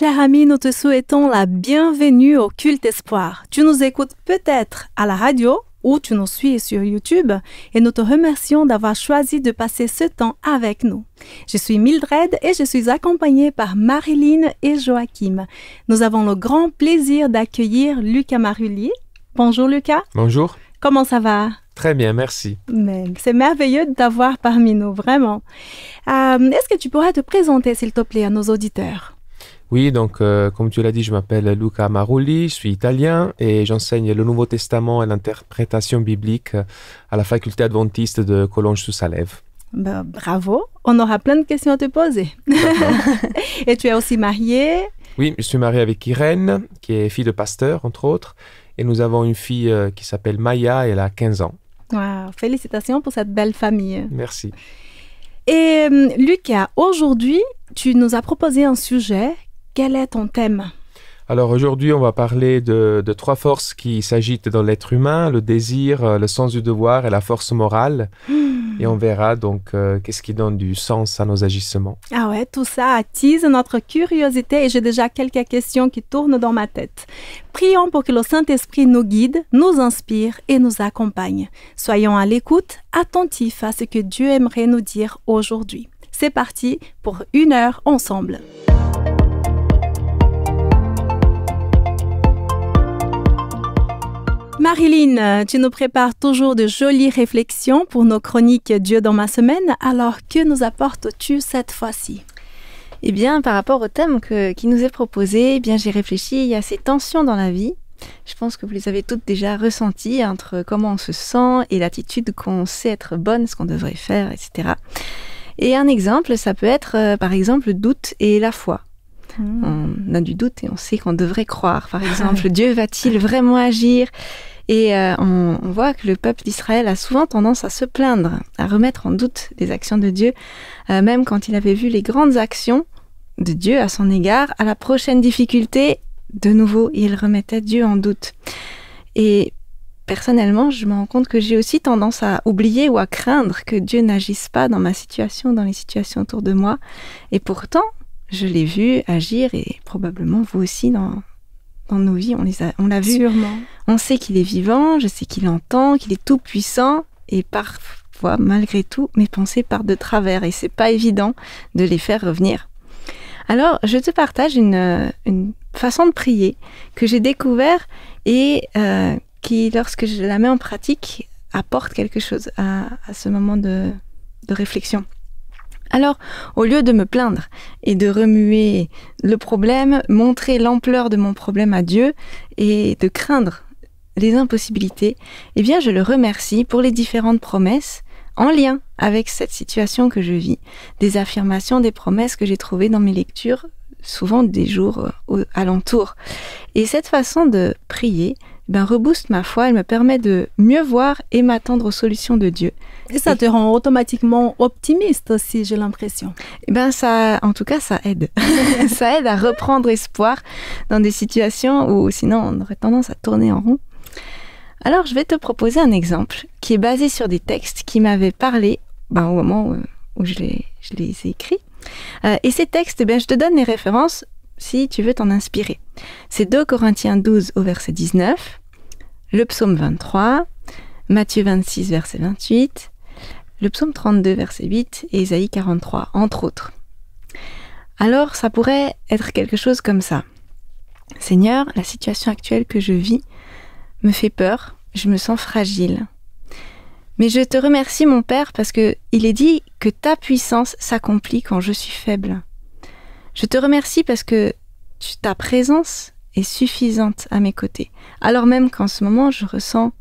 Cher ami, nous te souhaitons la bienvenue au Culte Espoir. Tu nous écoutes peut-être à la radio ou tu nous suis sur YouTube et nous te remercions d'avoir choisi de passer ce temps avec nous. Je suis Mildred et je suis accompagnée par Marilyn et Joachim. Nous avons le grand plaisir d'accueillir Lucas Marulli. Bonjour Lucas. Bonjour. Comment ça va? Très bien, merci. C'est merveilleux de t'avoir parmi nous, vraiment. Est-ce que tu pourrais te présenter, s'il te plaît, à nos auditeurs? Oui, donc comme tu l'as dit, je m'appelle Luca Marulli, je suis italien et j'enseigne le Nouveau Testament et l'interprétation biblique à la faculté adventiste de Collonges-sous-Salève. Bravo, on aura plein de questions à te poser. Et tu es aussi marié? Oui, je suis marié avec Irène, qui est fille de pasteur, entre autres, et nous avons une fille qui s'appelle Maya, elle a 15 ans. Wow, félicitations pour cette belle famille. Merci. Et Lucas, aujourd'hui, tu nous as proposé un sujet. Quel est ton thème? Alors aujourd'hui, on va parler de trois forces qui s'agitent dans l'être humain, le désir, le sens du devoir et la force morale. Et on verra donc qu'est-ce qui donne du sens à nos agissements. Ah ouais, tout ça attise notre curiosité et j'ai déjà quelques questions qui tournent dans ma tête. Prions pour que le Saint-Esprit nous guide, nous inspire et nous accompagne. Soyons à l'écoute, attentifs à ce que Dieu aimerait nous dire aujourd'hui. C'est parti pour 1 heure ensemble. Marilyn, tu nous prépares toujours de jolies réflexions pour nos chroniques Dieu dans ma semaine. Alors, que nous apportes-tu cette fois-ci? Eh bien, par rapport au thème qui nous est proposé, eh bien, j'ai réfléchi, il y a ces tensions dans la vie. Je pense que vous les avez toutes déjà ressenties entre comment on se sent et l'attitude qu'on sait être bonne, ce qu'on devrait faire, etc. Et un exemple, ça peut être, par exemple, le doute et la foi. On a du doute et on sait qu'on devrait croire. Par exemple, Dieu va-t-il vraiment agir? Et on voit que le peuple d'Israël a souvent tendance à se plaindre, à remettre en doute les actions de Dieu, même quand il avait vu les grandes actions de Dieu à son égard. À la prochaine difficulté, de nouveau, il remettait Dieu en doute. Et personnellement, je me rends compte que j'ai aussi tendance à oublier ou à craindre que Dieu n'agisse pas dans ma situation, dans les situations autour de moi. Et pourtant, je l'ai vu agir et probablement vous aussi dans nos vies, on l'a vu. Sûrement. On sait qu'il est vivant, je sais qu'il entend, qu'il est tout puissant et parfois, malgré tout, mes pensées partent de travers et c'est pas évident de les faire revenir. Alors, je te partage une façon de prier que j'ai découvert et qui, lorsque je la mets en pratique, apporte quelque chose à ce moment de réflexion. Alors, au lieu de me plaindre et de remuer le problème, montrer l'ampleur de mon problème à Dieu et de craindre les impossibilités, eh bien, je le remercie pour les différentes promesses en lien avec cette situation que je vis, des affirmations, des promesses que j'ai trouvées dans mes lectures, souvent des jours alentours. Et cette façon de prier, rebooste ma foi, elle me permet de mieux voir et m'attendre aux solutions de Dieu. Et ça te rend automatiquement optimiste aussi, j'ai l'impression. En tout cas, ça aide. Ça aide à reprendre espoir dans des situations où sinon on aurait tendance à tourner en rond. Alors, je vais te proposer un exemple qui est basé sur des textes qui m'avaient parlé au moment où je les ai écrits. Et ces textes, je te donne les références si tu veux t'en inspirer. C'est 2 Corinthiens 12 au verset 19, le psaume 23, Matthieu 26 verset 28, le psaume 32 verset 8 et Ésaïe 43, entre autres. Alors, ça pourrait être quelque chose comme ça. Seigneur, la situation actuelle que je vis me fait peur, je me sens fragile. Mais je te remercie, mon Père, parce que il est dit que ta puissance s'accomplit quand je suis faible. Je te remercie parce que ta présence est suffisante à mes côtés. Alors même qu'en ce moment, je ressens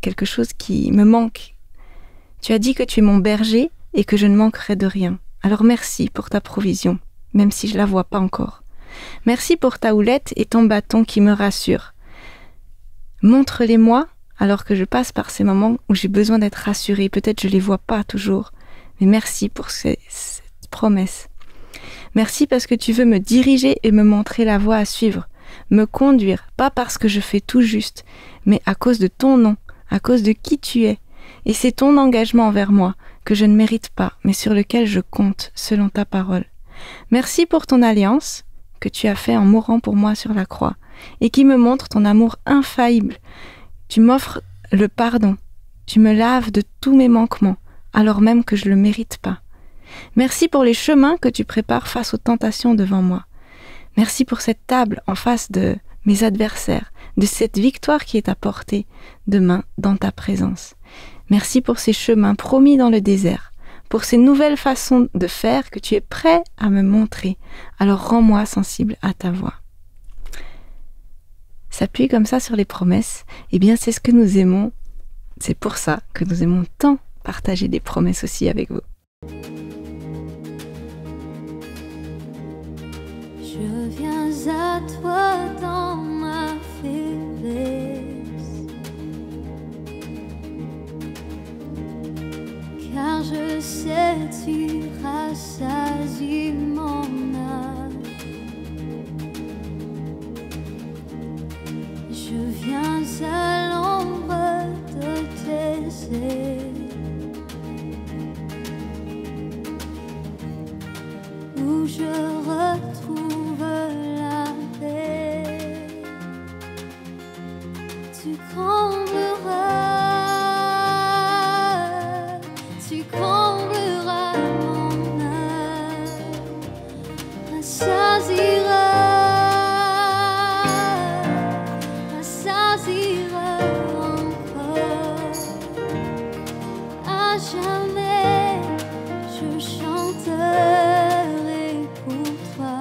quelque chose qui me manque. Tu as dit que tu es mon berger et que je ne manquerai de rien. Alors merci pour ta provision, même si je ne la vois pas encore. Merci pour ta houlette et ton bâton qui me rassurent. Montre-les-moi alors que je passe par ces moments où j'ai besoin d'être rassurée. Peut-être je ne les vois pas toujours, mais merci pour cette promesse. Merci parce que tu veux me diriger et me montrer la voie à suivre, me conduire, pas parce que je fais tout juste, mais à cause de ton nom, à cause de qui tu es. Et c'est ton engagement envers moi, que je ne mérite pas, mais sur lequel je compte selon ta parole. Merci pour ton alliance, que tu as fait en mourant pour moi sur la croix et qui me montre ton amour infaillible. Tu m'offres le pardon. Tu me laves de tous mes manquements, alors même que je ne le mérite pas. Merci pour les chemins que tu prépares face aux tentations devant moi. Merci pour cette table en face de mes adversaires, de cette victoire qui est à portée demain dans ta présence. Merci pour ces chemins promis dans le désert, pour ces nouvelles façons de faire que tu es prêt à me montrer. Alors rends-moi sensible à ta voix. S'appuyer comme ça sur les promesses, eh bien c'est ce que nous aimons. C'est pour ça que nous aimons tant partager des promesses aussi avec vous. Je viens à toi dans ma faiblesse, car je sais tu rassasies mon âme. Je viens à l'ombre de tes ailes, où je retrouve la paix. Tu combleras mon âme, rassasiera encore. À jamais je chanterai pour toi.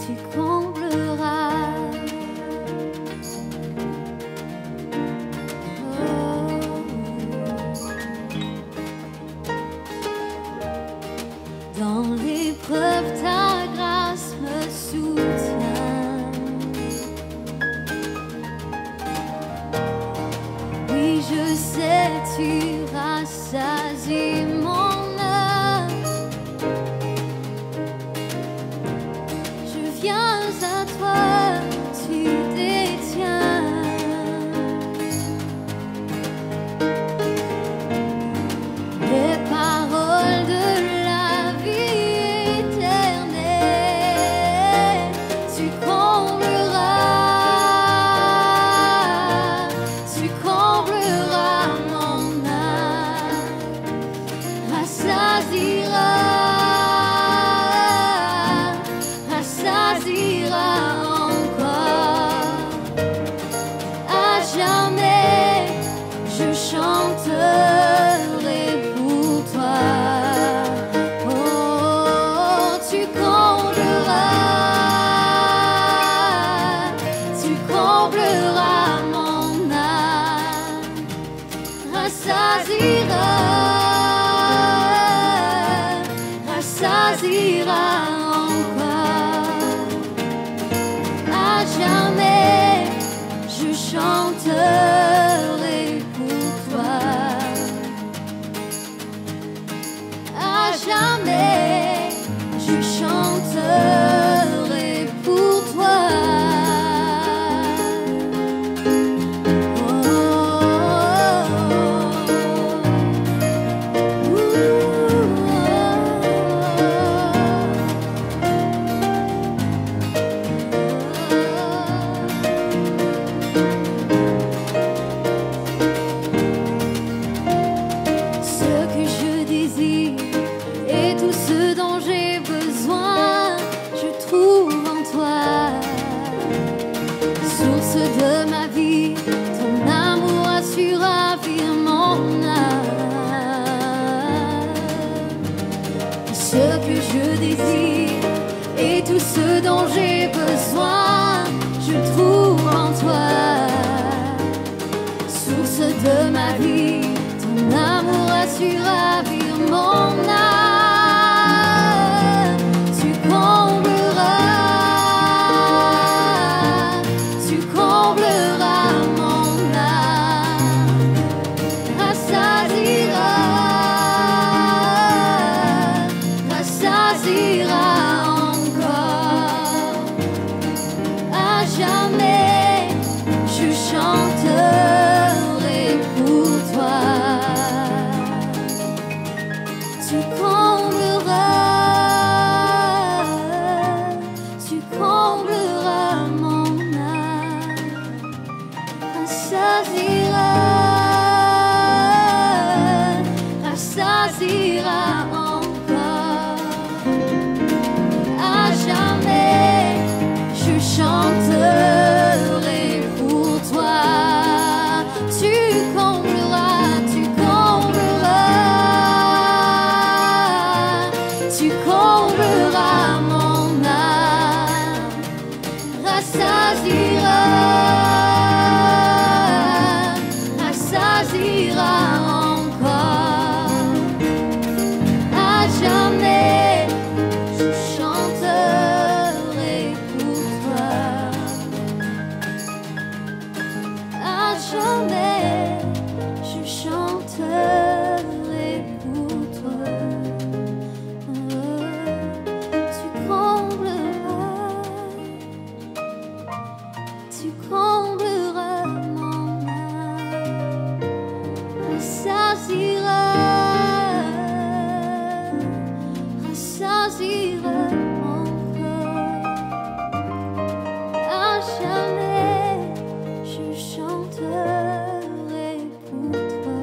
Tu combleras. Dans l'épreuve, ta grâce me soutient. Oui, je sais, tu rassasies mon âme. Je viens à toi, tu détiens les paroles de la vie éternelle. Tu combleras mon âme, rassasiera encore. À jamais je chanterai pour toi. Oh, tu combleras mon âme, rassasiera encore. À jamais je chanterai pour toi. À jamais je chanterai pour toi. Ce que je désire et tout ce dont j'ai besoin, je trouve en toi. Source de ma vie, ton amour assure ravir mon âme. Ce que je désire et tout ce dont j'ai besoin, je trouve en toi. Source de ma vie, ton amour assure ravir mon âme. Tu combleras mon âme, rassasiera encore. À jamais je chanterai pour toi. Tu jamais je chanterai pour toi. Tu combleras mon âme, rassasiera mon corps. À jamais je chanterai pour toi.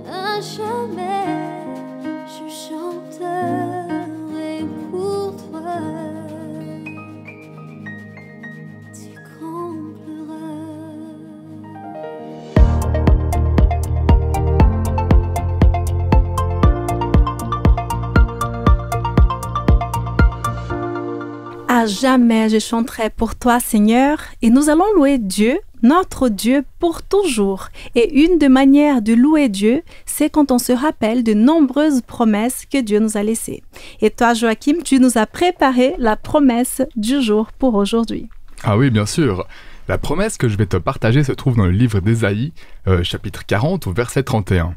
À jamais je chanterai pour toi. Tu combleras. À jamais je chanterai pour toi, Seigneur, et nous allons louer Dieu, notre Dieu, pour toujours. Et une des manières de louer Dieu, c'est quand on se rappelle de nombreuses promesses que Dieu nous a laissées. Et toi, Joachim, tu nous as préparé la promesse du jour pour aujourd'hui. Ah oui, bien sûr. La promesse que je vais te partager se trouve dans le livre d'Ésaïe, chapitre 40 au verset 31.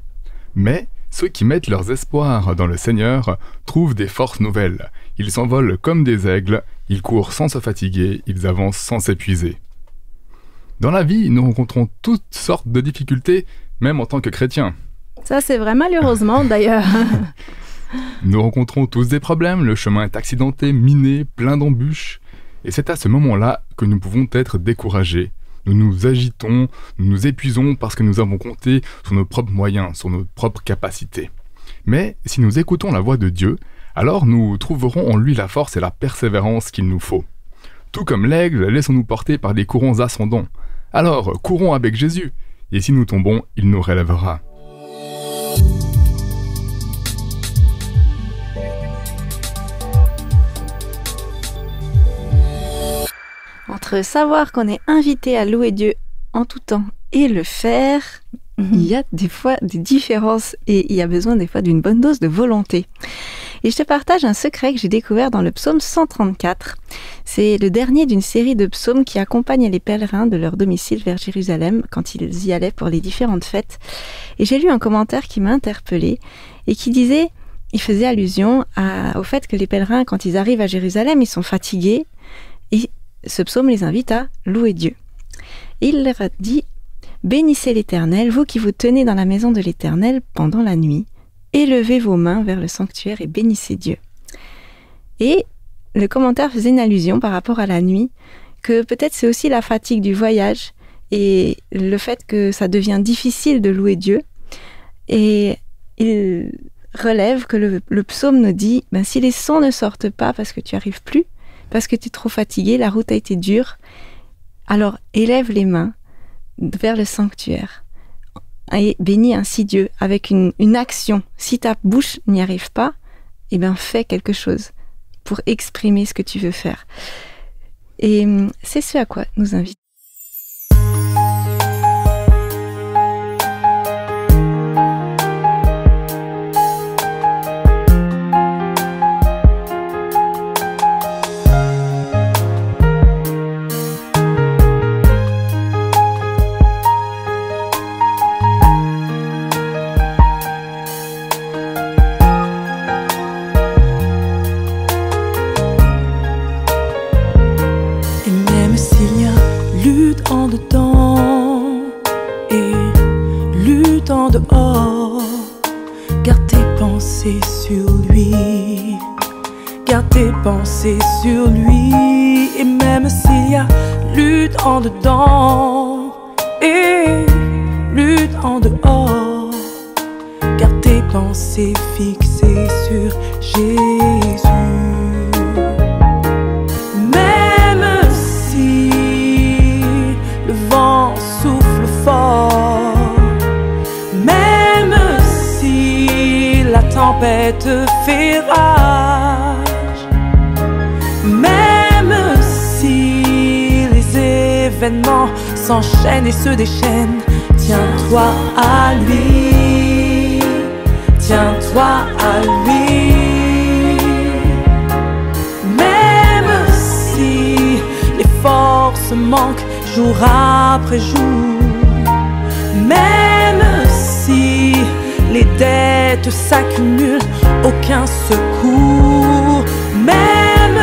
Mais ceux qui mettent leurs espoirs dans le Seigneur trouvent des forces nouvelles. Ils s'envolent comme des aigles, ils courent sans se fatiguer, ils avancent sans s'épuiser. Dans la vie, nous rencontrons toutes sortes de difficultés, même en tant que chrétiens. Ça, c'est vrai, malheureusement, d'ailleurs. Nous rencontrons tous des problèmes, le chemin est accidenté, miné, plein d'embûches. Et c'est à ce moment-là que nous pouvons être découragés. Nous nous agitons, nous nous épuisons parce que nous avons compté sur nos propres moyens, sur nos propres capacités. Mais si nous écoutons la voix de Dieu, alors nous trouverons en lui la force et la persévérance qu'il nous faut. Tout comme l'aigle, laissons-nous porter par des courants ascendants. Alors, courons avec Jésus, et si nous tombons, il nous relèvera. Entre savoir qu'on est invité à louer Dieu en tout temps et le faire, il y a des fois des différences et il y a besoin des fois d'une bonne dose de volonté. Et je te partage un secret que j'ai découvert dans le psaume 134. C'est le dernier d'une série de psaumes qui accompagnent les pèlerins de leur domicile vers Jérusalem quand ils y allaient pour les différentes fêtes. Et j'ai lu un commentaire qui m'a interpellée et qui disait, il faisait allusion au fait que les pèlerins, quand ils arrivent à Jérusalem, ils sont fatigués et ce psaume les invite à louer Dieu. Et il leur a dit « Bénissez l'Éternel, vous qui vous tenez dans la maison de l'Éternel pendant la nuit. Élevez vos mains vers le sanctuaire et bénissez Dieu. » Et le commentaire faisait une allusion par rapport à la nuit, que peut-être c'est aussi la fatigue du voyage et le fait que ça devient difficile de louer Dieu. Et il relève que le psaume nous dit « Si les sons ne sortent pas parce que tu arrives plus, parce que tu es trop fatigué, la route a été dure, alors élève les mains vers le sanctuaire et bénis ainsi Dieu avec une action. Si ta bouche n'y arrive pas, fais quelque chose pour exprimer ce que tu veux faire. » Et c'est ce à quoi nous invite. En dedans et lutte en dehors, garde tes pensées sur lui, garde tes pensées sur lui. Et même s'il y a lutte en dedans et lutte en dehors, garde tes pensées fixées sur Jésus. Souffle fort, même si la tempête fait rage, même si les événements s'enchaînent et se déchaînent, tiens-toi à lui, tiens-toi à lui. Même si les forces se manque jour après jour. Même si les dettes s'accumulent, aucun secours. Même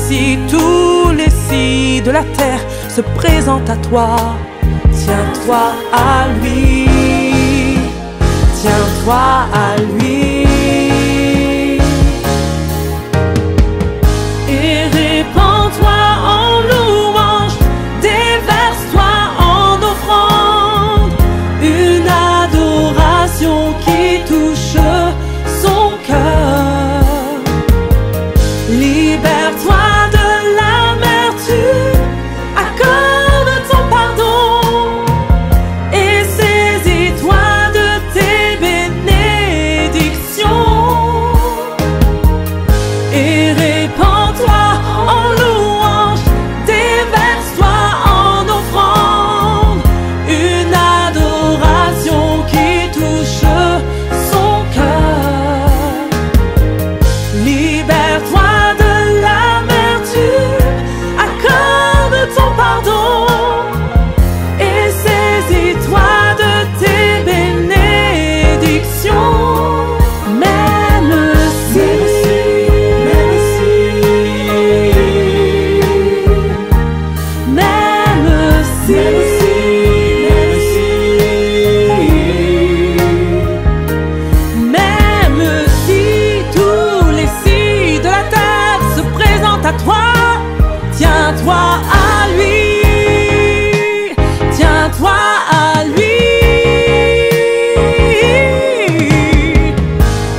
si tous les si de la terre se présentent à toi, tiens-toi à lui, tiens-toi à lui. Et répands-toi en louange, déverse-toi en offrande, une adoration qui touche son cœur. Libère-toi de l'amertume, accorde ton pardon et saisis-toi de tes bénédictions. Et répands-toi en louange, déverse-toi en offrande, une adoration qui touche son cœur. Libère-toi de l'amertume, accorde ton pardon et saisis-toi de tes bénédictions. Même si, même si, même si, même si tous les si de la terre se présentent à toi, tiens-toi à lui, tiens-toi à lui.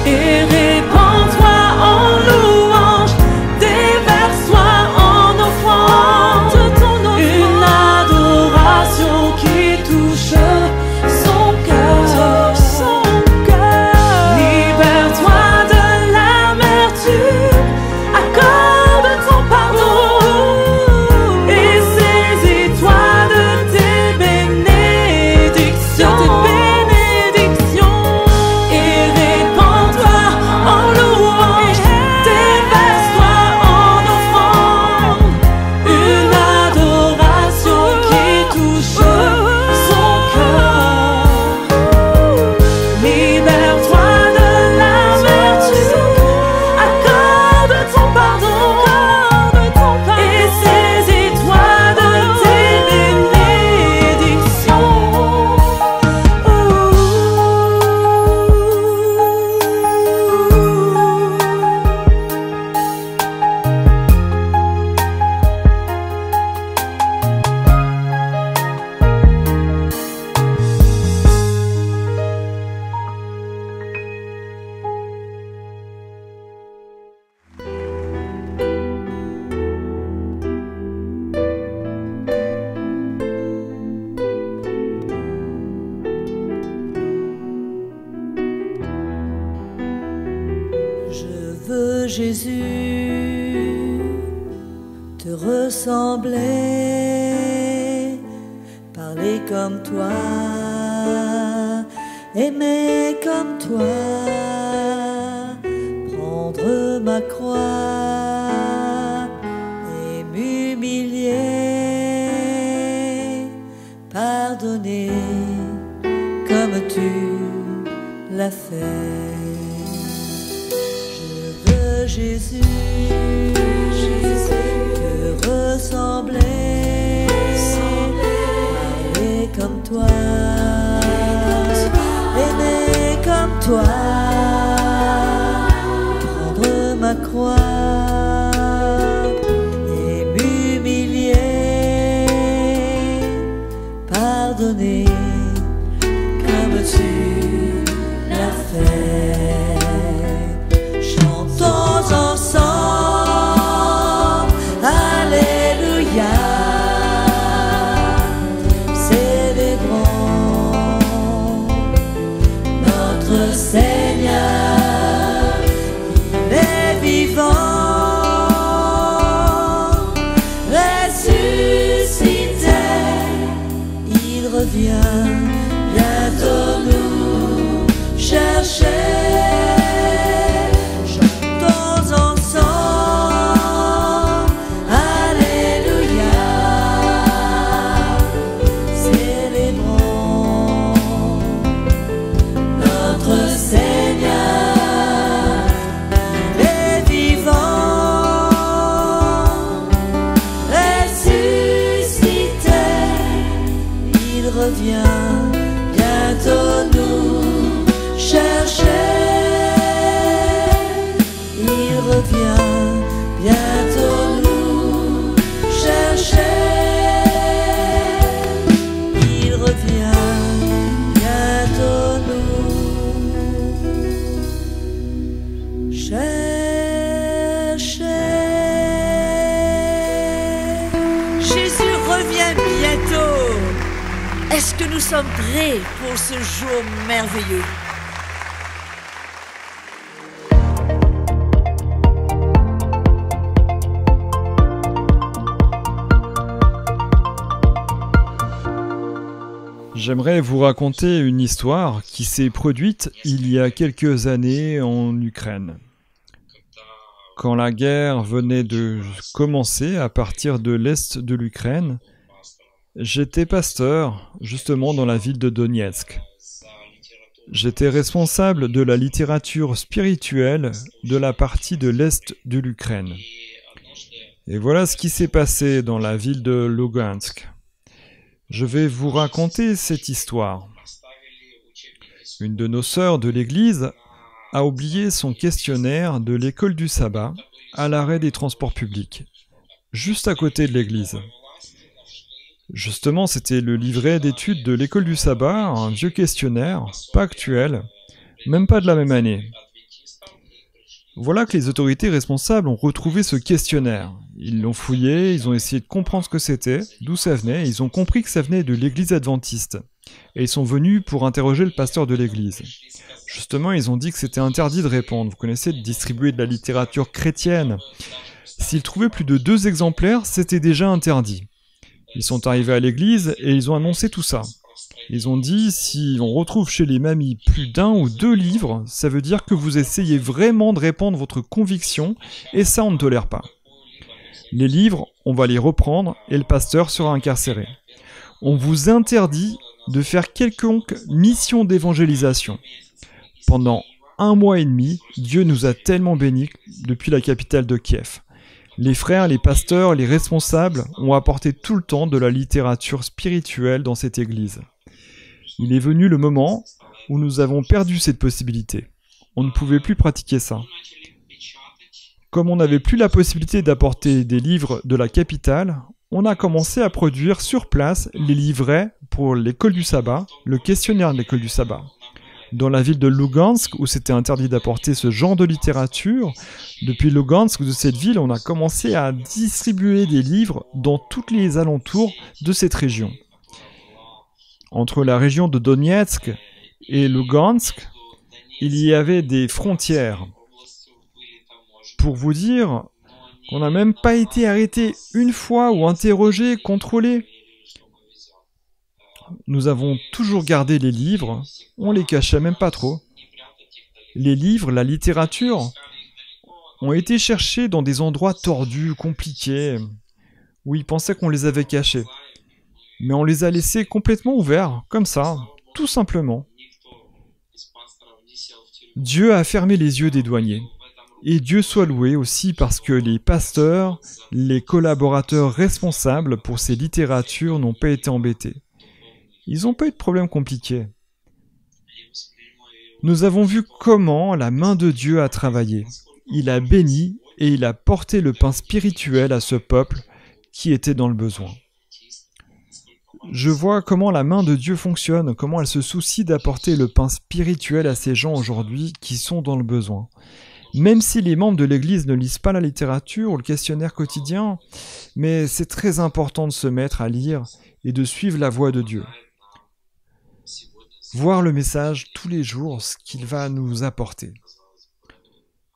Et répands-toi en louange, déverse-toi en offrande, une adoration qui touche son cœur. Libère-toi de l'amertume, accorde ton pardon et saisis-toi de tes bénédictions. Et répands-toi en louange, déverse-toi en offrande, une adoration qui touche son cœur. Libère-toi de l'amertume, accorde ton pardon et saisis-toi de tes bénédictions. Je veux, Jésus, te ressembler, parler comme toi, aimer comme toi, prendre ma croix et m'humilier, pardonner comme tu l'as fait. Jésus, te ressembler, parler comme toi, aimer comme toi, prendre ma croix et m'humilier, pardonner comme tu l'as fait. Chantons ensemble, alléluia, célébrons notre Seigneur, il est vivant, ressuscité, il revient bientôt nous chercher. Chantons ensemble, alléluia, revient bientôt nous chercher. Il revient bientôt nous chercher. Il revient bientôt nous chercher. Jésus revient bientôt. Est-ce que nous sommes prêts pour ce jour merveilleux? J'aimerais vous raconter une histoire qui s'est produite il y a quelques années en Ukraine. Quand la guerre venait de commencer à partir de l'est de l'Ukraine, j'étais pasteur justement dans la ville de Donetsk. J'étais responsable de la littérature spirituelle de la partie de l'est de l'Ukraine. Et voilà ce qui s'est passé dans la ville de Lugansk. Je vais vous raconter cette histoire. Une de nos sœurs de l'église a oublié son questionnaire de l'école du sabbat à l'arrêt des transports publics, juste à côté de l'église. Justement, c'était le livret d'études de l'école du sabbat, un vieux questionnaire, pas actuel, même pas de la même année. Voilà que les autorités responsables ont retrouvé ce questionnaire. Ils l'ont fouillé, ils ont essayé de comprendre ce que c'était, d'où ça venait, et ils ont compris que ça venait de l'église adventiste. Et ils sont venus pour interroger le pasteur de l'église. Justement, ils ont dit que c'était interdit de répondre. Vous connaissez, de distribuer de la littérature chrétienne. S'ils trouvaient plus de 2 exemplaires, c'était déjà interdit. Ils sont arrivés à l'église et ils ont annoncé tout ça. Ils ont dit, si on retrouve chez les mamies plus d'1 ou 2 livres, ça veut dire que vous essayez vraiment de répandre votre conviction, et ça on ne tolère pas. Les livres, on va les reprendre et le pasteur sera incarcéré. On vous interdit de faire quelconque mission d'évangélisation. Pendant 1 mois et demi, Dieu nous a tellement bénis depuis la capitale de Kiev. Les frères, les pasteurs, les responsables ont apporté tout le temps de la littérature spirituelle dans cette église. Il est venu le moment où nous avons perdu cette possibilité. On ne pouvait plus pratiquer ça. Comme on n'avait plus la possibilité d'apporter des livres de la capitale, on a commencé à produire sur place les livrets pour l'école du sabbat, le questionnaire de l'école du sabbat. Dans la ville de Lugansk, où c'était interdit d'apporter ce genre de littérature, depuis Lugansk, de cette ville, on a commencé à distribuer des livres dans tous les alentours de cette région. Entre la région de Donetsk et Lugansk, il y avait des frontières. Pour vous dire qu'on n'a même pas été arrêté une fois ou interrogé, contrôlé. Nous avons toujours gardé les livres, on les cachait même pas trop. Les livres, la littérature, ont été cherchés dans des endroits tordus, compliqués, où ils pensaient qu'on les avait cachés. Mais on les a laissés complètement ouverts, comme ça, tout simplement. Dieu a fermé les yeux des douaniers. Et Dieu soit loué aussi parce que les pasteurs, les collaborateurs responsables pour ces littératures n'ont pas été embêtés. Ils n'ont pas eu de problème compliqué. Nous avons vu comment la main de Dieu a travaillé. Il a béni et il a porté le pain spirituel à ce peuple qui était dans le besoin. Je vois comment la main de Dieu fonctionne, comment elle se soucie d'apporter le pain spirituel à ces gens aujourd'hui qui sont dans le besoin. Même si les membres de l'Église ne lisent pas la littérature ou le questionnaire quotidien, mais c'est très important de se mettre à lire et de suivre la voie de Dieu. Voir le message tous les jours, ce qu'il va nous apporter.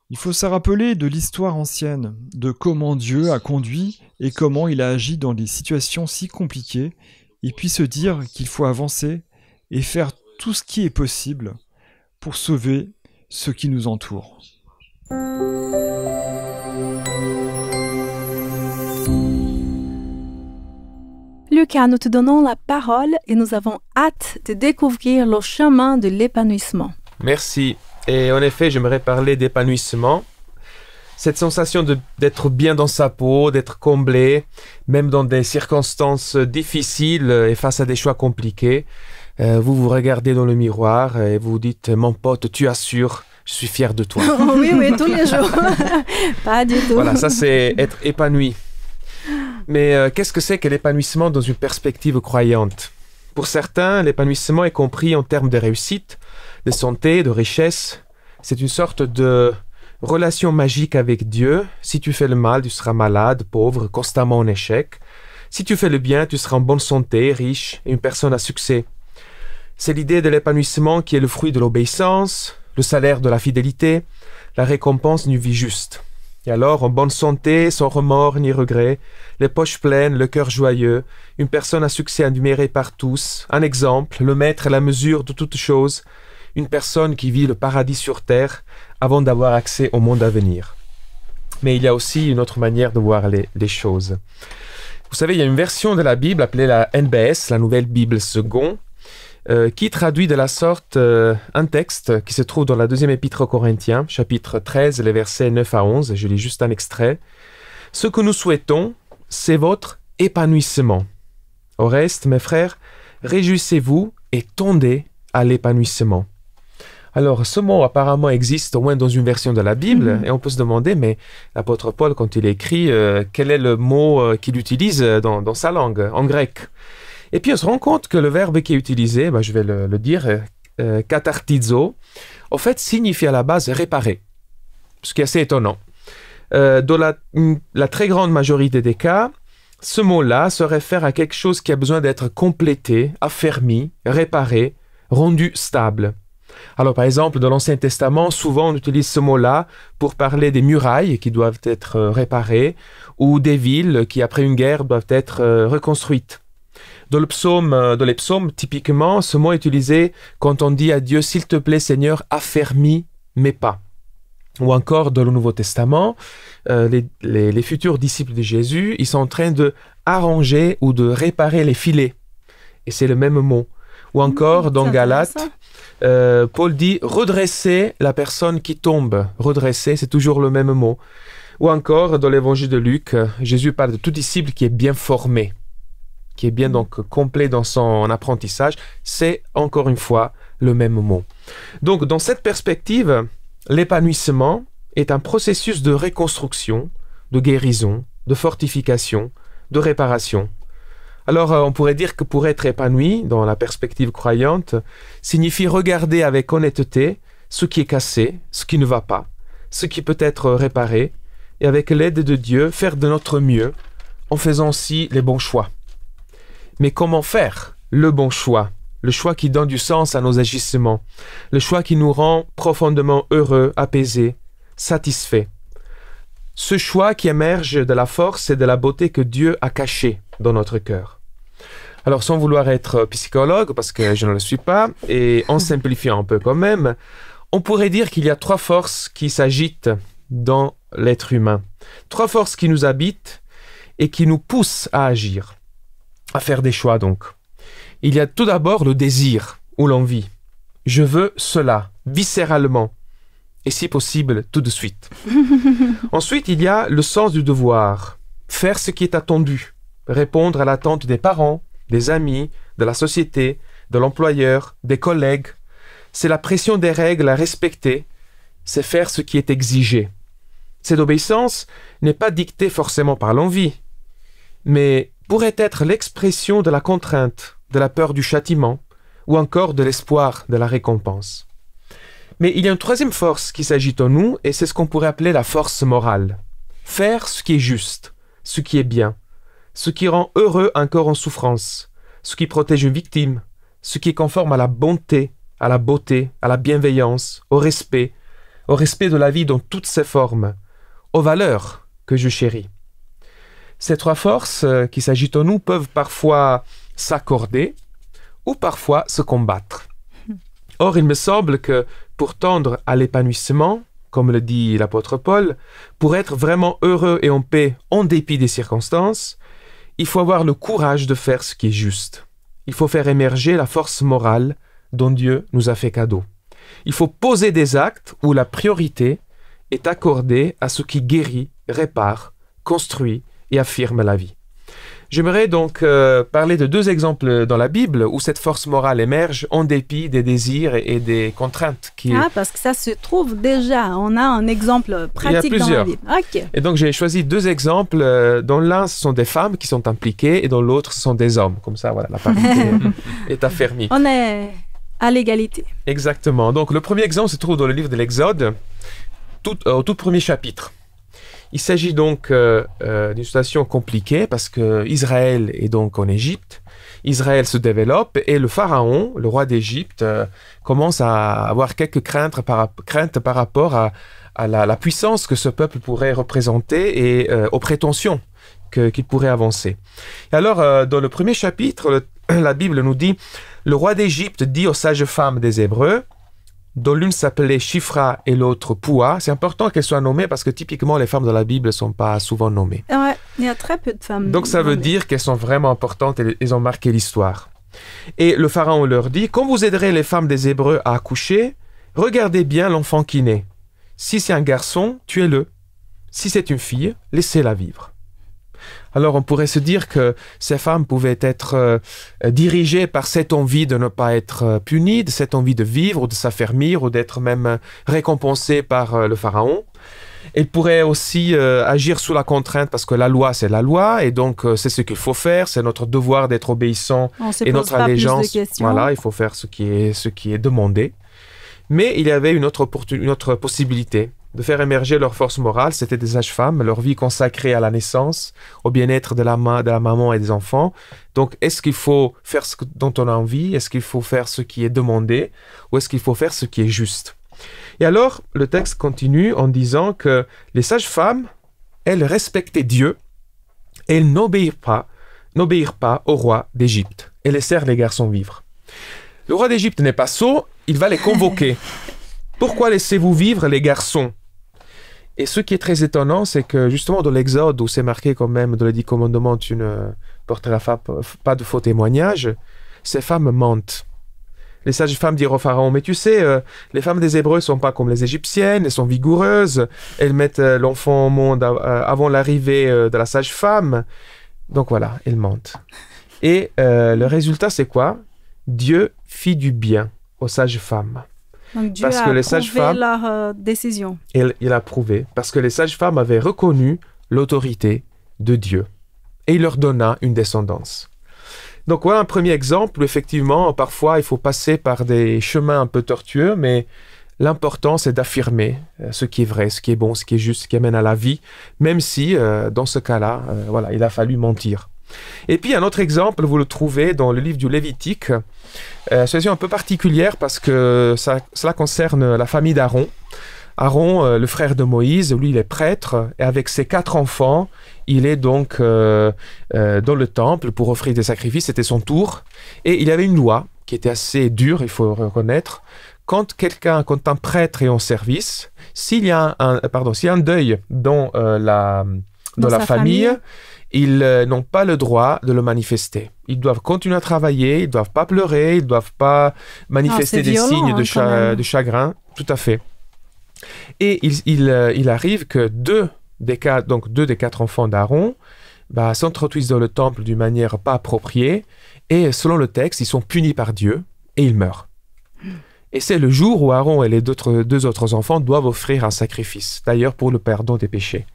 Il faut se rappeler de l'histoire ancienne, de comment Dieu a conduit et comment il a agi dans des situations si compliquées, et puis se dire qu'il faut avancer et faire tout ce qui est possible pour sauver ceux qui nous entourent. Lucas, nous te donnons la parole et nous avons hâte de découvrir le chemin de l'épanouissement. Merci. Et en effet, j'aimerais parler d'épanouissement. Cette sensation d'être bien dans sa peau, d'être comblé, même dans des circonstances difficiles et face à des choix compliqués. Vous vous regardez dans le miroir et vous dites « Mon pote, tu assures, je suis fier de toi. » Oui, tous les jours. Pas du tout. Voilà, ça c'est être épanoui. Mais qu'est-ce que c'est que l'épanouissement dans une perspective croyante? Pour certains, l'épanouissement est compris en termes de réussite, de santé, de richesse. C'est une sorte de relation magique avec Dieu. Si tu fais le mal, tu seras malade, pauvre, constamment en échec. Si tu fais le bien, tu seras en bonne santé, riche et une personne à succès. C'est l'idée de l'épanouissement qui est le fruit de l'obéissance, le salaire de la fidélité, la récompense d'une vie juste. Et alors, en bonne santé, sans remords ni regrets, les poches pleines, le cœur joyeux, une personne à succès admirée par tous, un exemple, le maître et la mesure de toutes choses, une personne qui vit le paradis sur terre avant d'avoir accès au monde à venir. Mais il y a aussi une autre manière de voir les choses. Vous savez, il y a une version de la Bible appelée la NBS, la Nouvelle Bible Second, qui traduit de la sorte un texte qui se trouve dans la deuxième épître aux Corinthiens, chapitre 13, les versets 9 à 11. Je lis juste un extrait. « Ce que nous souhaitons, c'est votre épanouissement. Au reste, mes frères, réjouissez-vous et tendez à l'épanouissement. » Alors, ce mot apparemment existe au moins dans une version de la Bible, et on peut se demander, mais l'apôtre Paul, quand il écrit, quel est le mot qu'il utilise dans sa langue, en grec? Et puis on se rend compte que le verbe qui est utilisé, je vais le dire, kathartizo, en fait signifie à la base réparer, ce qui est assez étonnant. Dans la très grande majorité des cas, ce mot-là se réfère à quelque chose qui a besoin d'être complété, affermi, réparé, rendu stable. Alors par exemple, dans l'Ancien Testament, souvent on utilise ce mot-là pour parler des murailles qui doivent être réparées ou des villes qui après une guerre doivent être reconstruites. Dans les psaumes, typiquement, ce mot est utilisé quand on dit à Dieu « S'il te plaît, Seigneur, affermis mes pas ». Ou encore, dans le Nouveau Testament, les futurs disciples de Jésus, ils sont en train de arranger ou de réparer les filets. Et c'est le même mot. Ou encore, dans Galates, Paul dit « redresser la personne qui tombe ». Redresser, c'est toujours le même mot. Ou encore, dans l'évangile de Luc, Jésus parle de tout disciple qui est bien formé, qui est bien donc complet dans son apprentissage, c'est encore une fois le même mot. Donc dans cette perspective, l'épanouissement est un processus de reconstruction, de guérison, de fortification, de réparation. Alors on pourrait dire que pour être épanoui, dans la perspective croyante, signifie regarder avec honnêteté ce qui est cassé, ce qui ne va pas, ce qui peut être réparé, et avec l'aide de Dieu, faire de notre mieux, en faisant aussi les bons choix. Mais comment faire le bon choix? Le choix qui donne du sens à nos agissements. Le choix qui nous rend profondément heureux, apaisés, satisfaits. Ce choix qui émerge de la force et de la beauté que Dieu a cachée dans notre cœur. Alors sans vouloir être psychologue, parce que je ne le suis pas, et en simplifiant un peu quand même, on pourrait dire qu'il y a 3 forces qui s'agitent dans l'être humain. 3 forces qui nous habitent et qui nous poussent à agir. À faire des choix donc. Il y a tout d'abord le désir ou l'envie. Je veux cela, viscéralement, et si possible, tout de suite. Ensuite, il y a le sens du devoir, faire ce qui est attendu, répondre à l'attente des parents, des amis, de la société, de l'employeur, des collègues. C'est la pression des règles à respecter, c'est faire ce qui est exigé. Cette obéissance n'est pas dictée forcément par l'envie, mais pourrait être l'expression de la contrainte, de la peur du châtiment, ou encore de l'espoir de la récompense. Mais il y a une 3e force qui s'agite en nous, et c'est ce qu'on pourrait appeler la force morale. Faire ce qui est juste, ce qui est bien, ce qui rend heureux un corps en souffrance, ce qui protège une victime, ce qui est conforme à la bonté, à la beauté, à la bienveillance, au respect de la vie dans toutes ses formes, aux valeurs que je chéris. Ces 3 forces qui s'agitent en nous peuvent parfois s'accorder ou parfois se combattre. Or, il me semble que pour tendre à l'épanouissement, comme le dit l'apôtre Paul, pour être vraiment heureux et en paix en dépit des circonstances, il faut avoir le courage de faire ce qui est juste. Il faut faire émerger la force morale dont Dieu nous a fait cadeau. Il faut poser des actes où la priorité est accordée à ce qui guérit, répare, construit et affirme la vie. J'aimerais donc parler de 2 exemples dans la Bible où cette force morale émerge en dépit des désirs et des contraintes. Parce que ça se trouve déjà, on a un exemple pratique dans la Bible. Okay. Et donc j'ai choisi 2 exemples. Dans l'un, ce sont des femmes qui sont impliquées et dans l'autre, ce sont des hommes. Comme ça, voilà, la parité est affermie. On est à l'égalité. Exactement. Donc le premier exemple se trouve dans le livre de l'Exode, au tout premier chapitre. Il s'agit donc d'une situation compliquée parce qu'Israël est donc en Égypte. Israël se développe et le pharaon, le roi d'Égypte, commence à avoir quelques craintes par rapport à la puissance que ce peuple pourrait représenter et aux prétentions qu'il pourrait avancer. Et alors, dans le premier chapitre, la Bible nous dit « Le roi d'Égypte dit aux sages femmes des Hébreux » dont l'une s'appelait Shifra et l'autre Poua. C'est important qu'elles soient nommées parce que typiquement les femmes de la Bible ne sont pas souvent nommées. Ouais, il y a très peu de femmes. Donc ça veut dire qu'elles sont vraiment importantes et elles ont marqué l'histoire. Et le pharaon leur dit, quand vous aiderez les femmes des Hébreux à accoucher, regardez bien l'enfant qui naît. Si c'est un garçon, tuez-le. Si c'est une fille, laissez-la vivre. Alors on pourrait se dire que ces femmes pouvaient être dirigées par cette envie de ne pas être punies, de cette envie de vivre ou de s'affermir ou d'être même récompensées par le pharaon. Elles pourraient aussi agir sous la contrainte parce que la loi c'est la loi et donc c'est ce qu'il faut faire, c'est notre devoir d'être obéissant et notre allégeance. Voilà, il faut faire ce qui est demandé. Mais il y avait une autre possibilité de faire émerger leur force morale, c'était des sages-femmes, leur vie consacrée à la naissance, au bien-être de la maman et des enfants. Donc, est-ce qu'il faut faire ce dont on a envie? Est-ce qu'il faut faire ce qui est demandé? Ou est-ce qu'il faut faire ce qui est juste? Et alors, le texte continue en disant que les sages-femmes, elles respectaient Dieu et elles n'obéirent pas au roi d'Égypte et laissèrent les garçons vivre. Le roi d'Égypte n'est pas sot, il va les convoquer. Pourquoi laissez-vous vivre les garçons? Et ce qui est très étonnant, c'est que justement dans l'Exode, où c'est marqué quand même dans les 10 commandements, tu ne porteras pas de faux témoignages, ces femmes mentent. Les sages-femmes dirent au pharaon, mais tu sais, les femmes des Hébreux ne sont pas comme les Égyptiennes, elles sont vigoureuses, elles mettent l'enfant au monde avant l'arrivée de la sage-femme. Donc voilà, elles mentent. Et le résultat, c'est quoi? Dieu fit du bien aux sages-femmes. Donc Dieu a approuvé leur décision. Il a approuvé, parce que les sages-femmes avaient reconnu l'autorité de Dieu. Et il leur donna une descendance. Donc voilà un premier exemple où effectivement, parfois, il faut passer par des chemins un peu tortueux, mais l'important, c'est d'affirmer ce qui est vrai, ce qui est bon, ce qui est juste, ce qui amène à la vie, même si, dans ce cas-là, voilà, il a fallu mentir. Et puis un autre exemple, vous le trouvez dans le livre du Lévitique. Situation un peu particulière parce que cela concerne la famille d'Aaron. Aaron, le frère de Moïse, lui il est prêtre et avec ses 4 enfants, il est donc dans le temple pour offrir des sacrifices, c'était son tour. Et il y avait une loi qui était assez dure, il faut reconnaître. Quand un prêtre est en service, s'il y a un deuil dans la famille, ils n'ont pas le droit de le manifester. Ils doivent continuer à travailler, ils ne doivent pas pleurer, ils ne doivent pas manifester des signes de chagrin. Tout à fait. Et il arrive que deux des 4 enfants d'Aaron s'introduisent dans le temple d'une manière pas appropriée et selon le texte, ils sont punis par Dieu et ils meurent. Et c'est le jour où Aaron et les 2 autres enfants doivent offrir un sacrifice, d'ailleurs pour le pardon des péchés.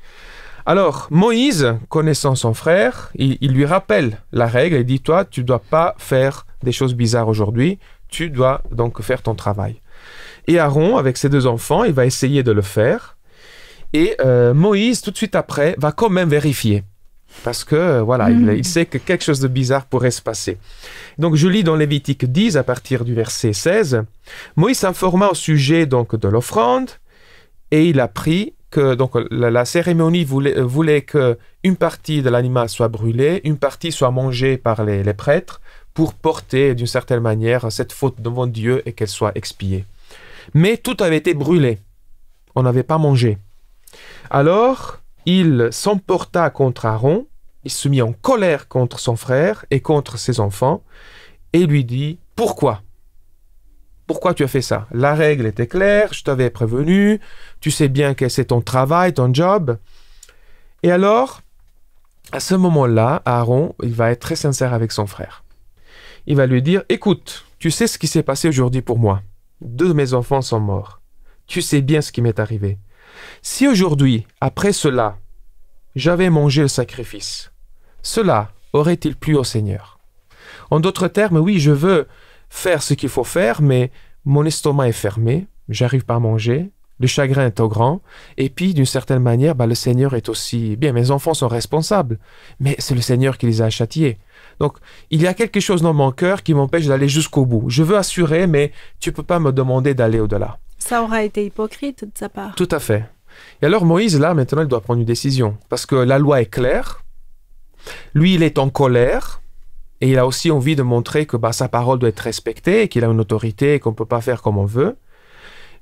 Alors, Moïse, connaissant son frère, il lui rappelle la règle et dit « Toi, tu ne dois pas faire des choses bizarres aujourd'hui, tu dois donc faire ton travail. » Et Aaron, avec ses 2 enfants, il va essayer de le faire. Et Moïse, tout de suite après, va quand même vérifier. Parce que, il sait que quelque chose de bizarre pourrait se passer. Donc, je lis dans Lévitique 10, à partir du verset 16. « Moïse s'informa au sujet donc, de l'offrande et il apprit que donc, la cérémonie voulait qu'une partie de l'animal soit brûlée, une partie soit mangée par les prêtres pour porter d'une certaine manière cette faute devant Dieu et qu'elle soit expiée. Mais tout avait été brûlé. On n'avait pas mangé. Alors, il s'emporta contre Aaron, il se mit en colère contre son frère et contre ses enfants et lui dit « Pourquoi ? pourquoi tu as fait ça? La règle était claire, je t'avais prévenu, tu sais bien que c'est ton travail, ton job. Et alors, à ce moment-là, Aaron, il va être très sincère avec son frère. Il va lui dire, écoute, tu sais ce qui s'est passé aujourd'hui pour moi. 2 de mes enfants sont morts. Tu sais bien ce qui m'est arrivé. Si aujourd'hui, après cela, j'avais mangé le sacrifice, cela aurait-il plu au Seigneur? En d'autres termes, oui, je veux faire ce qu'il faut faire, mais mon estomac est fermé, j'arrive pas à manger, le chagrin est trop grand, et puis d'une certaine manière, le Seigneur est aussi... Bien, mes enfants sont responsables, mais c'est le Seigneur qui les a châtiés. Donc, il y a quelque chose dans mon cœur qui m'empêche d'aller jusqu'au bout. Je veux assurer, mais tu peux pas me demander d'aller au-delà. Ça aura été hypocrite de sa part. Tout à fait. Et alors Moïse, là, maintenant, il doit prendre une décision, parce que la loi est claire, lui, il est en colère, et il a aussi envie de montrer que sa parole doit être respectée, qu'il a une autorité et qu'on ne peut pas faire comme on veut.